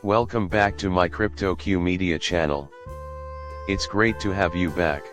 Welcome back to my CryptoQ Media channel. It's great to have you back.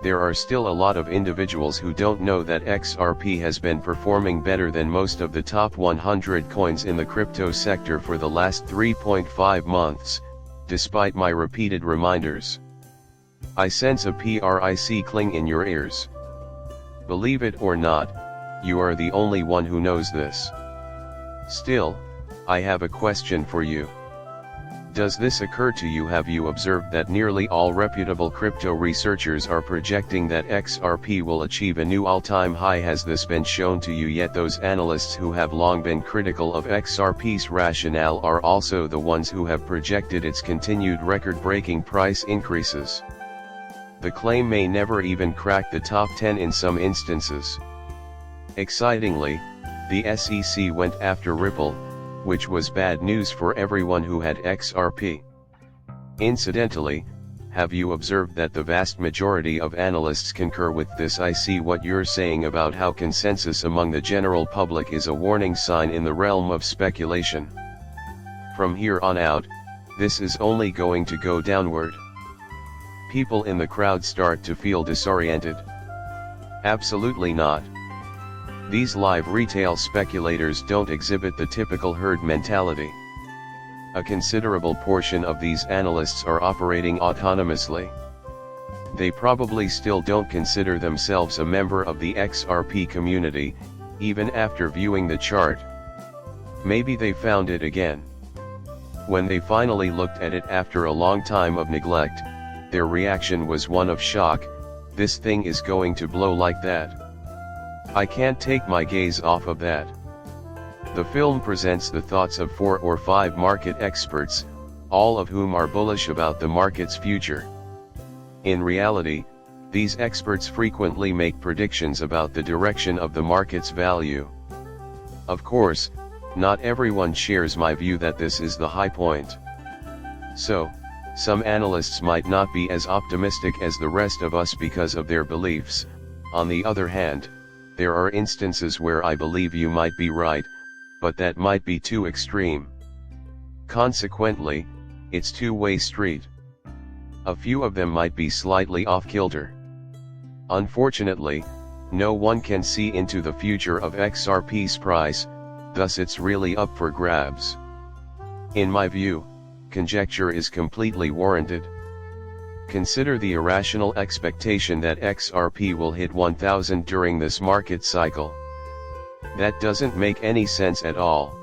There are still a lot of individuals who don't know that XRP has been performing better than most of the top 100 coins in the crypto sector for the last 3.5 months, despite my repeated reminders. I sense a prick cling in your ears. Believe it or not, you are the only one who knows this. Still, I have a question for you. Does this occur to you? Have you observed that nearly all reputable crypto researchers are projecting that XRP will achieve a new all-time high? Has this been shown to you yet? Those analysts who have long been critical of XRP's rationale are also the ones who have projected its continued record-breaking price increases. The claim may never even crack the top 10 in some instances. Excitingly, the SEC went after Ripple, which was bad news for everyone who had XRP. Incidentally, have you observed that the vast majority of analysts concur with this? I see what you're saying about how consensus among the general public is a warning sign in the realm of speculation. From here on out, this is only going to go downward. People in the crowd start to feel disoriented. Absolutely not. These live retail speculators don't exhibit the typical herd mentality. A considerable portion of these analysts are operating autonomously. They probably still don't consider themselves a member of the XRP community, even after viewing the chart. Maybe they found it again. When they finally looked at it after a long time of neglect, their reaction was one of shock. This thing is going to blow like that. I can't take my gaze off of that. The film presents the thoughts of 4 or 5 market experts, all of whom are bullish about the market's future. In reality, these experts frequently make predictions about the direction of the market's value. Of course, not everyone shares my view that this is the high point. So, some analysts might not be as optimistic as the rest of us because of their beliefs. On the other hand, there are instances where I believe you might be right, but that might be too extreme. Consequently, it's two-way street. A few of them might be slightly off-kilter. Unfortunately, no one can see into the future of XRP's price, thus it's really up for grabs. In my view, conjecture is completely warranted. Consider the irrational expectation that XRP will hit 1000 during this market cycle. That doesn't make any sense at all.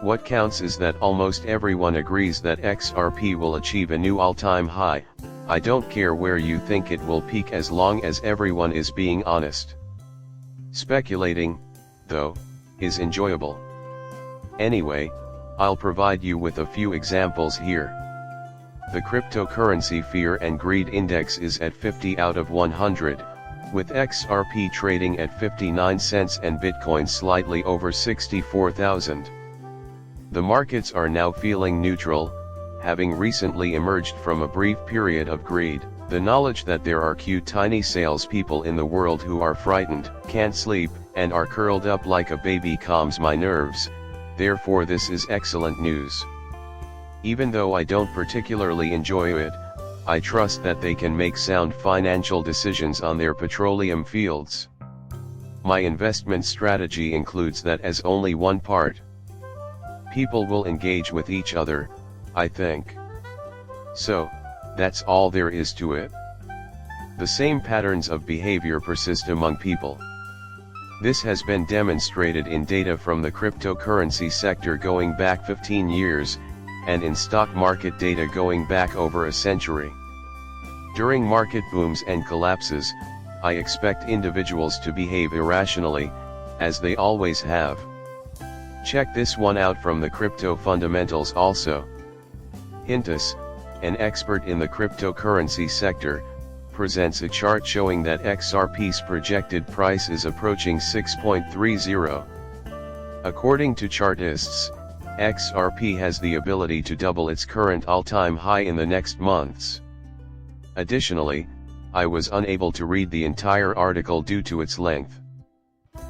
What counts is that almost everyone agrees that XRP will achieve a new all-time high. I don't care where you think it will peak as long as everyone is being honest. Speculating, though, is enjoyable. Anyway, I'll provide you with a few examples here. The cryptocurrency fear and greed index is at 50 out of 100, with XRP trading at 59 cents and Bitcoin slightly over 64,000. The markets are now feeling neutral, having recently emerged from a brief period of greed. The knowledge that there are tiny salespeople in the world who are frightened, can't sleep, and are curled up like a baby calms my nerves. Therefore, this is excellent news. Even though I don't particularly enjoy it, I trust that they can make sound financial decisions on their petroleum fields. My investment strategy includes that as only one part. People will engage with each other, I think. So, that's all there is to it. The same patterns of behavior persist among people. This has been demonstrated in data from the cryptocurrency sector going back 15 years, and in stock market data going back over a century. During market booms and collapses, I expect individuals to behave irrationally, as they always have. Check this one out from the crypto fundamentals also. Hintus, an expert in the cryptocurrency sector, presents a chart showing that XRP's projected price is approaching 6.30. According to chartists, XRP has the ability to double its current all-time high in the next months. Additionally, I was unable to read the entire article due to its length.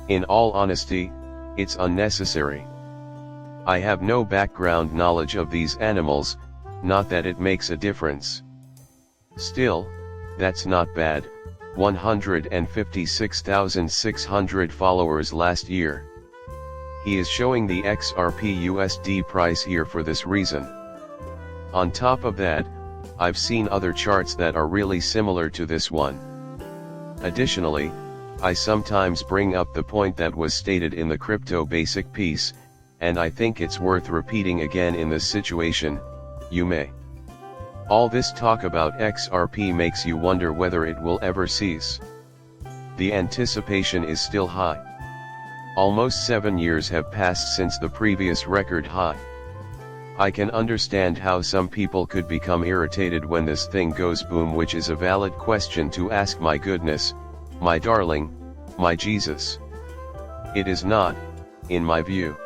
In all honesty, it's unnecessary. I have no background knowledge of these animals, not that it makes a difference. Still, that's not bad, 156,600 followers last year. He is showing the XRP USD price here for this reason. On top of that, I've seen other charts that are really similar to this one. Additionally, I sometimes bring up the point that was stated in the crypto basic piece, and I think it's worth repeating again in this situation. You may. All this talk about XRP makes you wonder whether it will ever cease. The anticipation is still high. Almost 7 years have passed since the previous record high. I can understand how some people could become irritated when this thing goes boom, which is a valid question to ask. My goodness, my darling, my Jesus. It is not, in my view.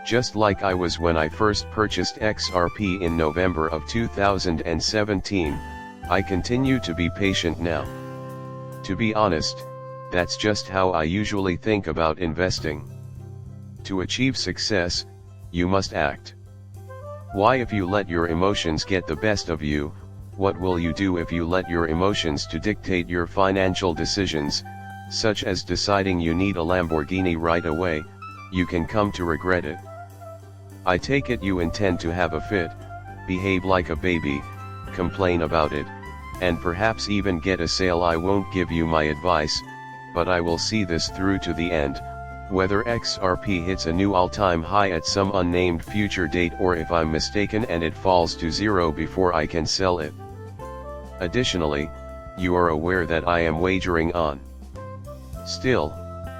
Just like I was when I first purchased XRP in November of 2017, I continue to be patient now. To be honest, that's just how I usually think about investing. To achieve success, you must act. Why, if you let your emotions get the best of you, what will you do if you let your emotions to dictate your financial decisions, such as deciding you need a Lamborghini right away? You can come to regret it. I take it you intend to have a fit, behave like a baby, complain about it, and perhaps even get a sale. I won't give you my advice, but I will see this through to the end, whether XRP hits a new all-time high at some unnamed future date, or if I'm mistaken and it falls to zero before I can sell it. Additionally, you are aware that I am wagering on. Still,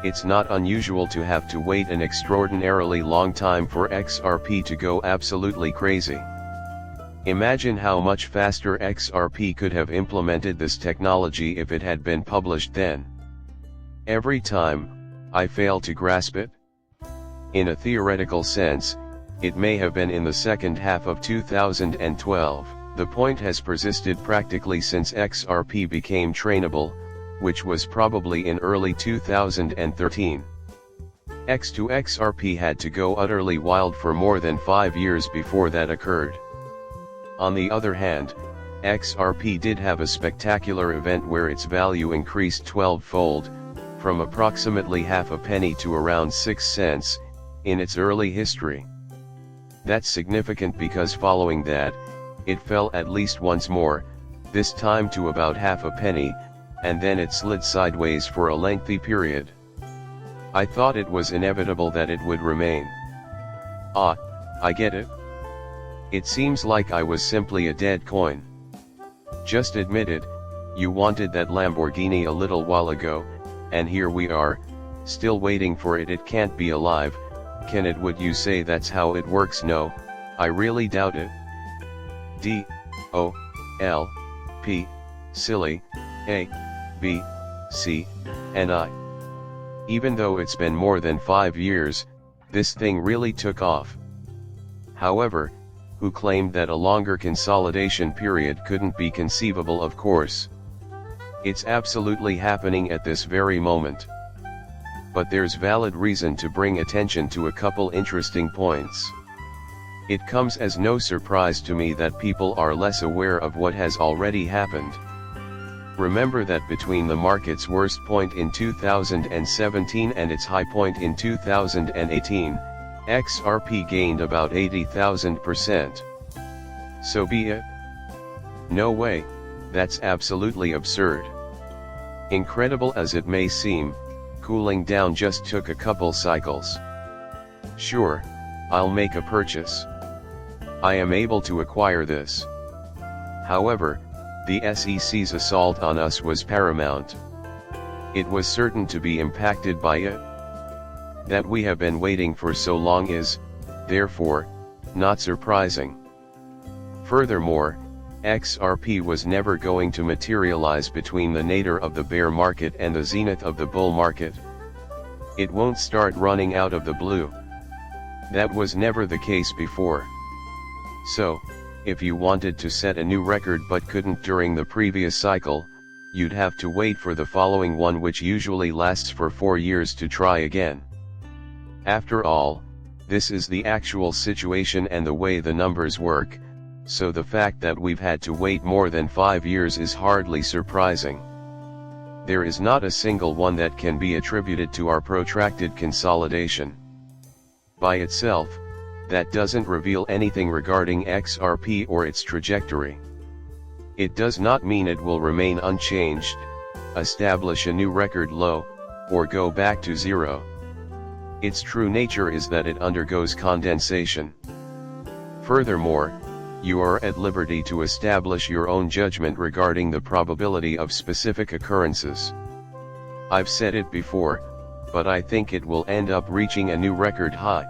it's not unusual to have to wait an extraordinarily long time for XRP to go absolutely crazy. Imagine how much faster XRP could have implemented this technology if it had been published then. Every time, I fail to grasp it. In a theoretical sense, it may have been in the second half of 2012, the point has persisted practically since XRP became trainable, which was probably in early 2013. X2XRP had to go utterly wild for more than 5 years before that occurred. On the other hand, XRP did have a spectacular event where its value increased 12-fold, from approximately half a penny to around 6 cents, in its early history. That's significant because following that, it fell at least once more, this time to about half a penny, and then it slid sideways for a lengthy period. I thought it was inevitable that it would remain. Ah, I get it. It seems like I was simply a dead coin. Just admit it, you wanted that Lamborghini a little while ago, and here we are, still waiting for it. It can't be alive, can it? Would you say that's how it works? No, I really doubt it. D-O-L-P, silly, A, B, C, and I. Even though it's been more than 5 years, this thing really took off. However, who claimed that a longer consolidation period couldn't be conceivable? Of course. It's absolutely happening at this very moment. But there's valid reason to bring attention to a couple interesting points. It comes as no surprise to me that people are less aware of what has already happened. Remember that between the market's worst point in 2017 and its high point in 2018, XRP gained about 80,000%. So be it? No way, that's absolutely absurd. Incredible as it may seem, cooling down just took a couple cycles. Sure, I'll make a purchase. I am able to acquire this. However, the SEC's assault on us was paramount. It was certain to be impacted by it. That we have been waiting for so long is, therefore, not surprising. Furthermore, XRP was never going to materialize between the nadir of the bear market and the zenith of the bull market. It won't start running out of the blue. That was never the case before. So, if you wanted to set a new record but couldn't during the previous cycle, you'd have to wait for the following one, which usually lasts for 4 years, to try again. After all, This is the actual situation and the way the numbers work, so the fact that we've had to wait more than 5 years is hardly surprising. There is not a single one that can be attributed to our protracted consolidation. By itself, that doesn't reveal anything regarding XRP or its trajectory. It does not mean it will remain unchanged, establish a new record low, or go back to zero. Its true nature is that it undergoes condensation. Furthermore, you are at liberty to establish your own judgment regarding the probability of specific occurrences. I've said it before, but I think it will end up reaching a new record high.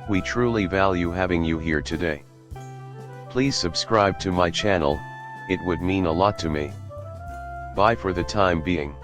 We truly value having you here today. Please subscribe to my channel, it would mean a lot to me. Bye for the time being.